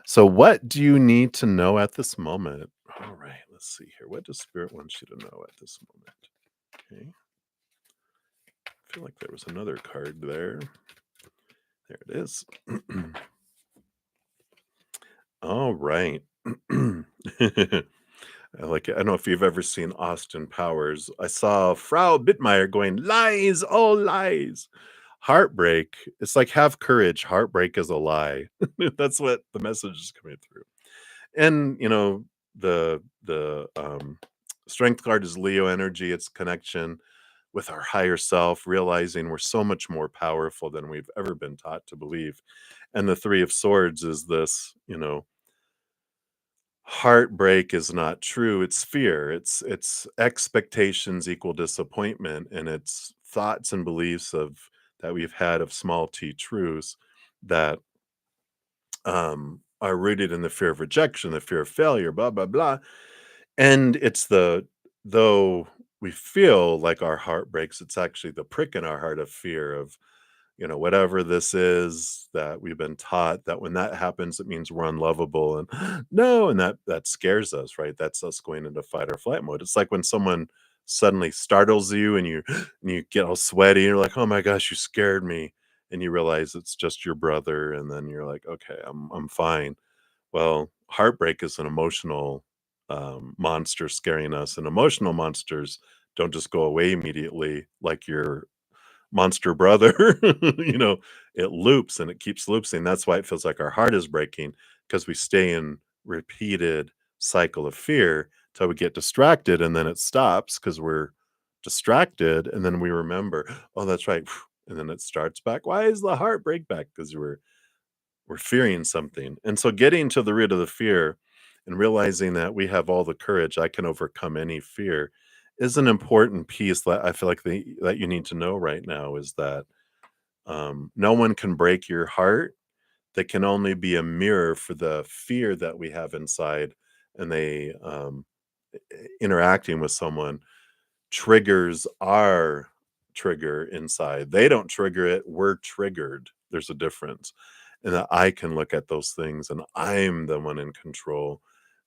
S1: So what do you need to know at this moment? All right. Let's see here. What does Spirit want you to know at this moment? Okay. I feel like there was another card there. There it is. All right. I like it. I don't know if you've ever seen Austin Powers. I saw Frau Bittmeyer going, lies, all lies. Heartbreak. It's like have courage. Heartbreak is a lie. That's what the message is coming through. And the strength card is Leo energy. It's connection with our higher self, realizing we're so much more powerful than we've ever been taught to believe. And the Three of Swords is this, heartbreak is not true, it's fear, it's expectations equal disappointment, and it's thoughts and beliefs of that we've had of small t truths that are rooted in the fear of rejection, the fear of failure, blah blah blah. And it's the though we feel like our heart breaks, it's actually the prick in our heart of fear of whatever this is that we've been taught that when that happens, it means we're unlovable and no, and that scares us, right? That's us going into fight or flight mode. It's like when someone suddenly startles you and you and you get all sweaty and you're like, oh my gosh, you scared me. and you realize it's just your brother, and then you're like, "Okay, I'm fine." Well, heartbreak is an emotional, monster scaring us, and emotional monsters don't just go away immediately like your monster brother. You know, it loops and it keeps looping. That's why it feels like our heart is breaking, because we stay in repeated cycle of fear till we get distracted, and then it stops because we're distracted, and then we remember, "Oh, that's right," and then it starts back. Why is the heart break back? Because we're fearing something. And so getting to the root of the fear and realizing that we have all the courage, I can overcome any fear, is an important piece that I feel like that you need to know right now, is that no one can break your heart. They can only be a mirror for the fear that we have inside. And interacting with someone triggers our trigger inside. They don't trigger it, we're triggered. There's a difference. And that I can look at those things and I'm the one in control,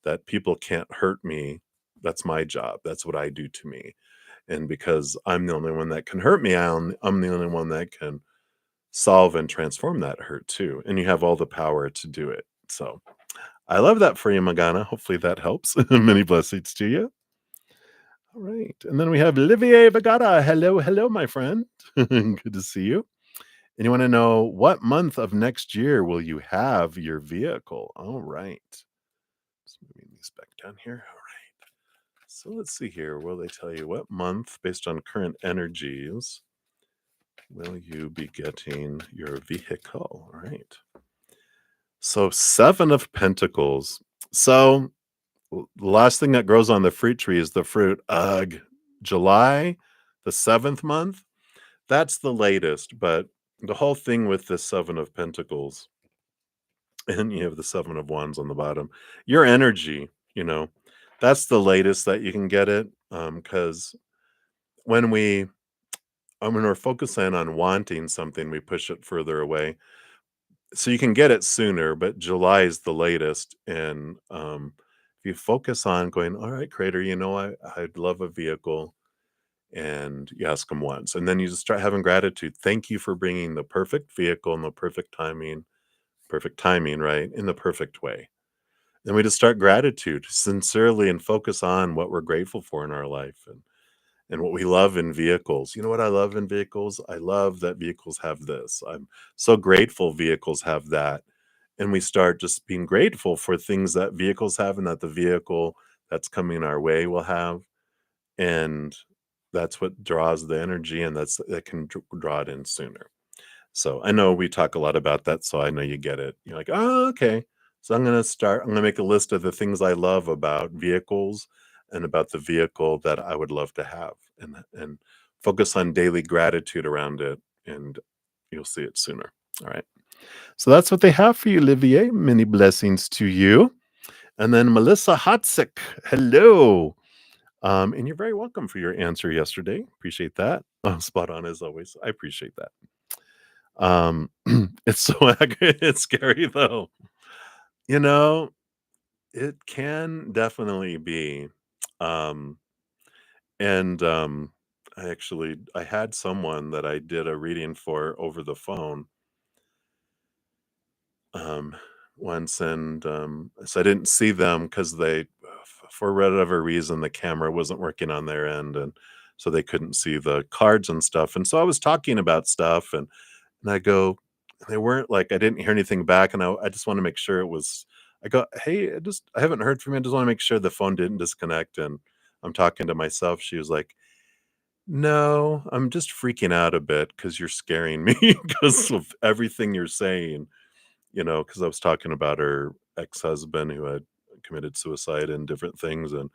S1: that people can't hurt me. That's my job. That's what I do to me. And because I'm the only one that can hurt me, I'm the only one that can solve and transform that hurt too. And you have all the power to do it. So I love that for you, Magana. Hopefully that helps. Many blessings to you. All right. And then we have Olivier Vagata. Hello, hello, my friend. Good to see you. And you want to know, what month of next year will you have your vehicle? All right. Just moving these back down here. All right. So let's see here. Will they tell you what month, based on current energies, will you be getting your vehicle? All right. So, Seven of Pentacles. So, the last thing that grows on the fruit tree is the fruit. Ugh. July, the seventh month, that's the latest. But the whole thing with the Seven of Pentacles, and you have the Seven of Wands on the bottom, your energy, you know, that's the latest that you can get it. Because when when we're focusing on wanting something, we push it further away. So you can get it sooner, but July is the latest. And if you focus on going, all right, Creator, I'd love a vehicle, and you ask them once, and then you just start having gratitude. Thank you for bringing the perfect vehicle and the perfect timing, right? In the perfect way. Then we just start gratitude sincerely and focus on what we're grateful for in our life, and what we love in vehicles. You know what I love in vehicles? I love that vehicles have this. I'm so grateful vehicles have that. And we start just being grateful for things that vehicles have and that the vehicle that's coming our way will have. And that's what draws the energy, and that can draw it in sooner. So I know we talk a lot about that, so I know you get it. You're like, "Oh, okay." So I'm gonna make a list of the things I love about vehicles and about the vehicle that I would love to have, and focus on daily gratitude around it, and you'll see it sooner. All right. So that's what they have for you, Olivier. Many blessings to you. And then Melissa Hotsick. Hello. And you're very welcome for your answer yesterday. Appreciate that. Spot on as always. I appreciate that. It's so accurate. It's scary though. You know, it can definitely be. Um, and I had someone that I did a reading for over the phone um once, and so I didn't see them because for whatever reason, the camera wasn't working on their end, and so they couldn't see the cards and stuff. And so I was talking about stuff, and I go, they weren't like, I didn't hear anything back, and I just want to make sure it was. I go, hey, I haven't heard from you. I just want to make sure the phone didn't disconnect. And I'm talking to myself. She was like, no, I'm just freaking out a bit because you're scaring me because of everything you're saying. Because I was talking about her ex-husband who had committed suicide and different things, and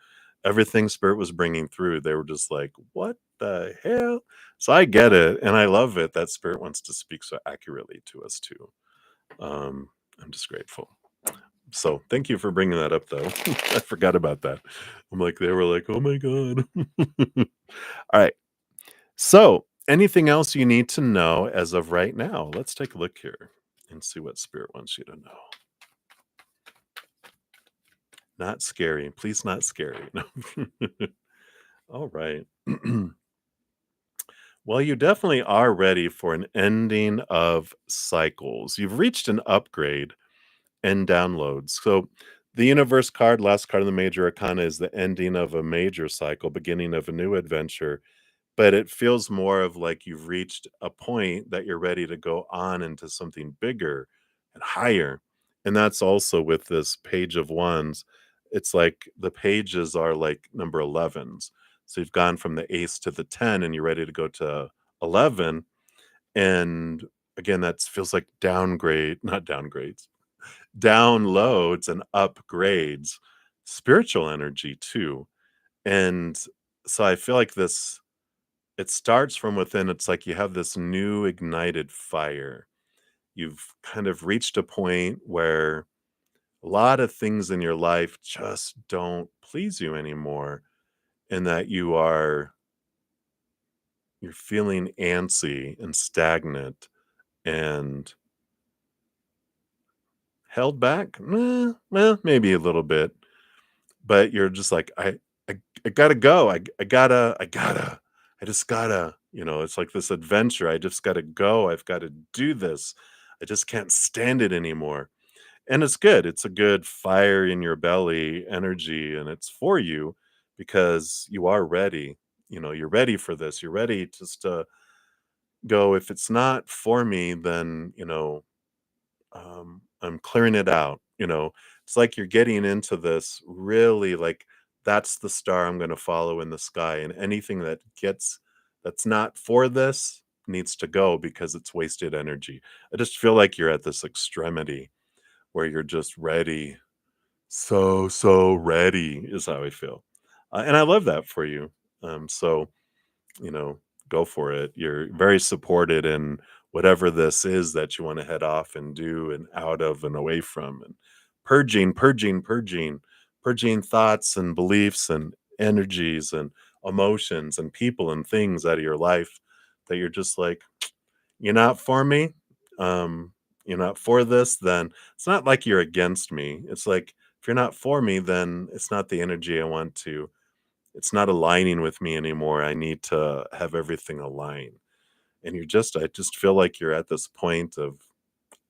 S1: everything Spirit was bringing through, they were just like, "What the hell?" So I get it, and I love it that Spirit wants to speak so accurately to us too. I'm just grateful. So thank you for bringing that up, though. I forgot about that. They were like, "Oh my god." All right. So, anything else you need to know as of right now? Let's take a look here and see what Spirit wants you to know. Not scary. Please, not scary. No. All right. Well, you definitely are ready for an ending of cycles. You've reached an upgrade and downloads. So, the universe card, last card of the major arcana, is the ending of a major cycle, beginning of a new adventure. But it feels more of like you've reached a point that you're ready to go on into something bigger and higher. And that's also with this page of wands. It's like the pages are like number 11s. So you've gone from the ace to the 10 and you're ready to go to 11. And again, that feels like downgrade, not downgrades, downloads and upgrades spiritual energy too. And so I feel like this it starts from within. It's like you have this new ignited fire. You've kind of reached a point where a lot of things in your life just don't please you anymore, and that you're feeling antsy and stagnant and held back. Well, maybe a little bit, but you're just like, I gotta go. I just gotta, it's like this adventure. I just gotta go. I've got to do this. I just can't stand it anymore. And it's good. It's a good fire in your belly energy, and it's for you because you are ready. You're ready for this. You're ready just to go. If it's not for me, then, I'm clearing it out. It's like you're getting into this really like that's the star I'm going to follow in the sky, and anything that's not for this needs to go because it's wasted energy. I just feel like you're at this extremity where you're just ready, so ready is how I feel, and I love that for you. So you know, go for it. You're very supported in whatever this is that you want to head off and do and out of and away from, and purging thoughts and beliefs and energies and emotions and people and things out of your life that you're just like, you're not for me. You're not for this, then it's not like you're against me. It's like if you're not for me, then it's not the energy I want to it's not aligning with me anymore. I need to have everything align. And I just feel like you're at this point of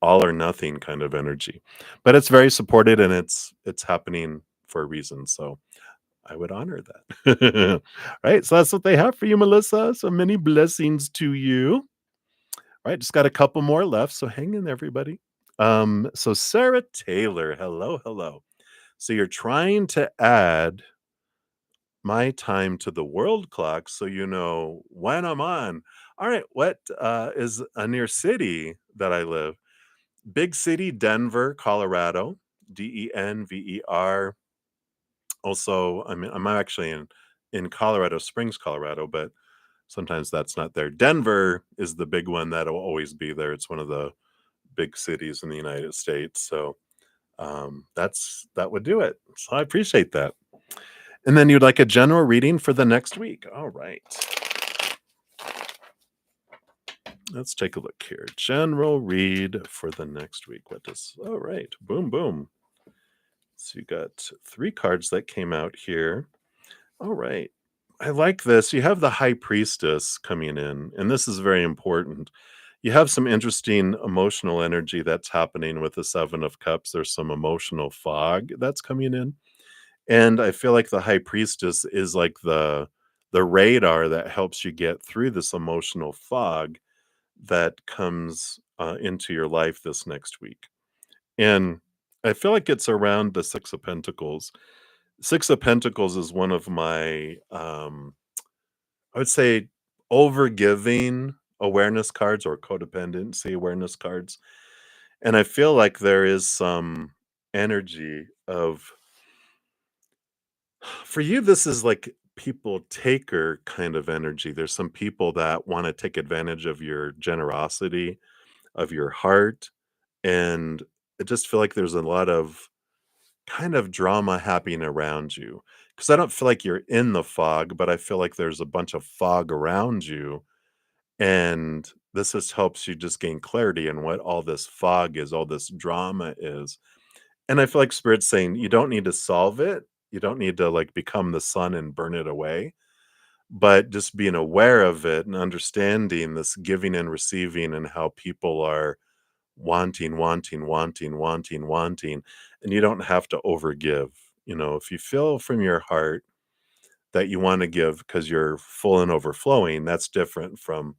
S1: all or nothing kind of energy. But it's very supported and it's happening for a reason. So I would honor that. Right. So that's what they have for you, Melissa. So many blessings to you. Right. Just got a couple more left. So hang in, everybody. So Sarah Taylor, hello, hello. So you're trying to add my time to the world clock so you know when I'm on. All right, what is a near city that I live? Big city, Denver, Colorado. Denver. Also, I'm actually in Colorado Springs, Colorado, but sometimes that's not there. Denver is the big one that'll always be there. It's one of the big cities in the United States. So that would do it. So I appreciate that. And then you'd like a general reading for the next week. All right. Let's take a look here. General read for the next week. All right. Boom, boom. So you got 3 cards that came out here. All right. I like this. You have the High Priestess coming in, and this is very important. You have some interesting emotional energy that's happening with the 7 of Cups. There's some emotional fog that's coming in. And I feel like the High Priestess is like the radar that helps you get through this emotional fog that comes into your life this next week. And I feel like it's around the 6 of Pentacles. 6 of Pentacles is one of my I would say overgiving awareness cards or codependency awareness cards. And I feel like there is some energy of for you, this is like people taker kind of energy. There's some people that want to take advantage of your generosity, of your heart. And I just feel like there's a lot of kind of drama happening around you. Because I don't feel like you're in the fog, but I feel like there's a bunch of fog around you. And this just helps you just gain clarity in what all this fog is, all this drama is. And I feel like Spirit's saying you don't need to solve it. You don't need to like become the sun and burn it away. but just being aware of it and understanding this giving and receiving and how people are wanting, wanting, wanting, wanting, wanting, and you don't have to overgive. If you feel from your heart that you want to give because you're full and overflowing, that's different from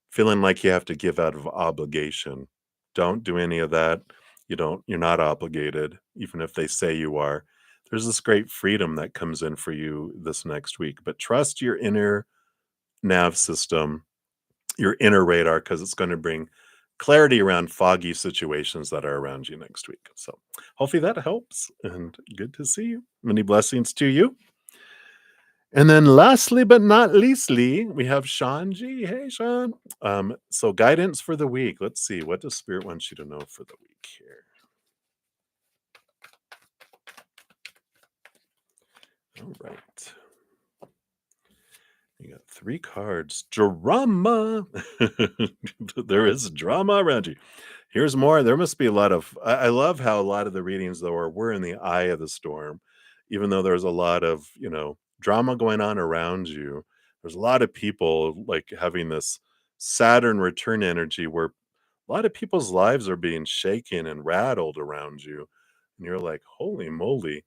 S1: feeling like you have to give out of obligation. Don't do any of that. You're not obligated, even if they say you are. There's this great freedom that comes in for you this next week, but trust your inner nav system, your inner radar, because it's going to bring clarity around foggy situations that are around you next week. So hopefully that helps, and good to see you. Many blessings to you. And then lastly but not leastly, we have Sean G. Hey, Sean. So guidance for the week. Let's see. What does Spirit want you to know for the week here? All right. You got 3 cards. Drama. There is drama around you. Here's more. There must be a lot of I love how a lot of the readings though are we're in the eye of the storm. Even though there's a lot of, drama going on around you. There's a lot of people like having this Saturn return energy where a lot of people's lives are being shaken and rattled around you. And you're like, holy moly.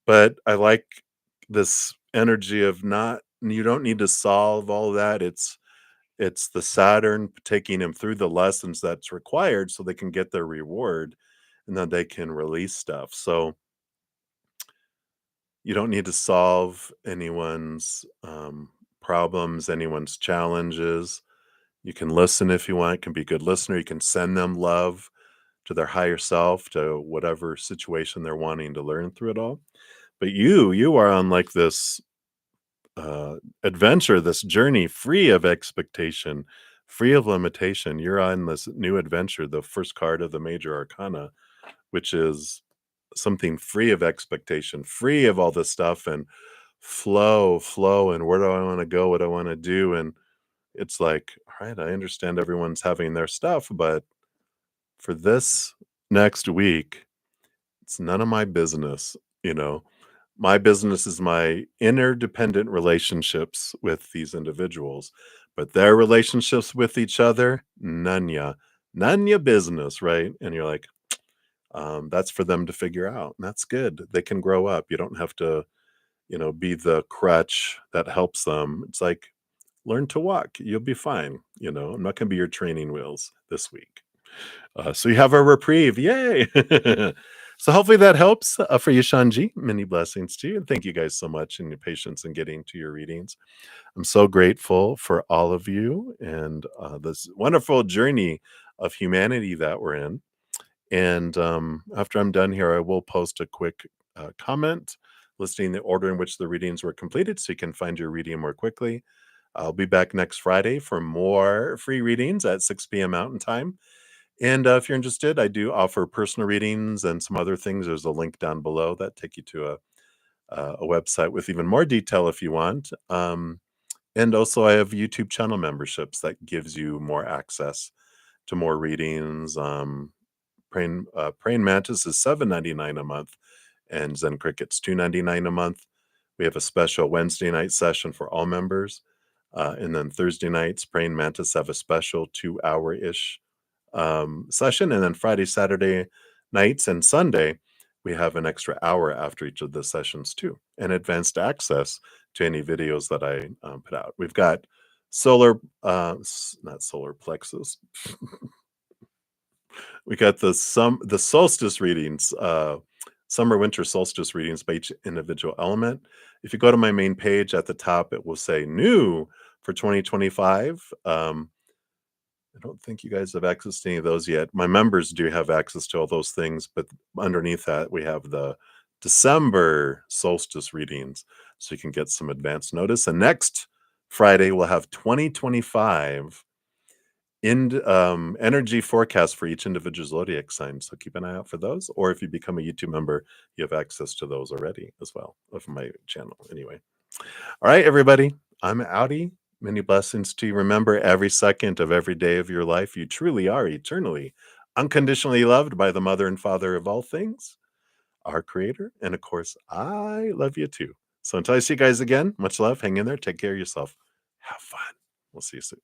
S1: But I like this energy of not you don't need to solve all that. It's the Saturn taking them through the lessons that's required so they can get their reward and then they can release stuff. So you don't need to solve anyone's problems, anyone's challenges. You can listen if you want, can be a good listener. You can send them love to their higher self, to whatever situation they're wanting to learn through it all. But you are on like this adventure, this journey free of expectation, free of limitation. You're on this new adventure, the first card of the major arcana, which is something free of expectation, free of all this stuff, and flow. And where do I want to go? What do I want to do? And it's like, all right, I understand everyone's having their stuff, but for this next week, it's none of my business, you know. My business is my interdependent relationships with these individuals, but their relationships with each other, none ya business, right? And you're like, that's for them to figure out. And that's good. They can grow up. You don't have to, be the crutch that helps them. It's like, learn to walk. You'll be fine. I'm not going to be your training wheels this week. So you have a reprieve. Yay. So hopefully that helps for you, Shanji. Many blessings to you. And thank you guys so much and your patience in getting to your readings. I'm so grateful for all of you and this wonderful journey of humanity that we're in. And after I'm done here, I will post a quick comment listing the order in which the readings were completed so you can find your reading more quickly. I'll be back next Friday for more free readings at 6 p.m. Mountain Time. And if you're interested, I do offer personal readings and some other things. There's a link down below that take you to a website with even more detail if you want. And also, I have YouTube channel memberships that gives you more access to more readings. Praying Mantis is $7.99 a month, and Zen Cricket's $2.99 a month. We have a special Wednesday night session for all members, and then Thursday nights, Praying Mantis have a special 2 hour ish session, and then Friday, Saturday nights, and Sunday we have an extra hour after each of the sessions too, and advanced access to any videos that I put out. We've got not solar plexus. We got the solstice readings, summer winter solstice readings by each individual element. If you go to my main page at the top, it will say new for 2025. I don't think you guys have access to any of those yet. My members do have access to all those things, but underneath that, we have the December solstice readings, so you can get some advance notice. And next Friday, we'll have 2025 energy forecast for each individual zodiac sign. So keep an eye out for those. Or if you become a YouTube member, you have access to those already as well of my channel. Anyway. All right, everybody. I'm outie. Many blessings to you. Remember, every second of every day of your life, you truly are eternally, unconditionally loved by the Mother and Father of all things, our Creator. And of course, I love you too. So until I see you guys again, much love. Hang in there. Take care of yourself. Have fun. We'll see you soon.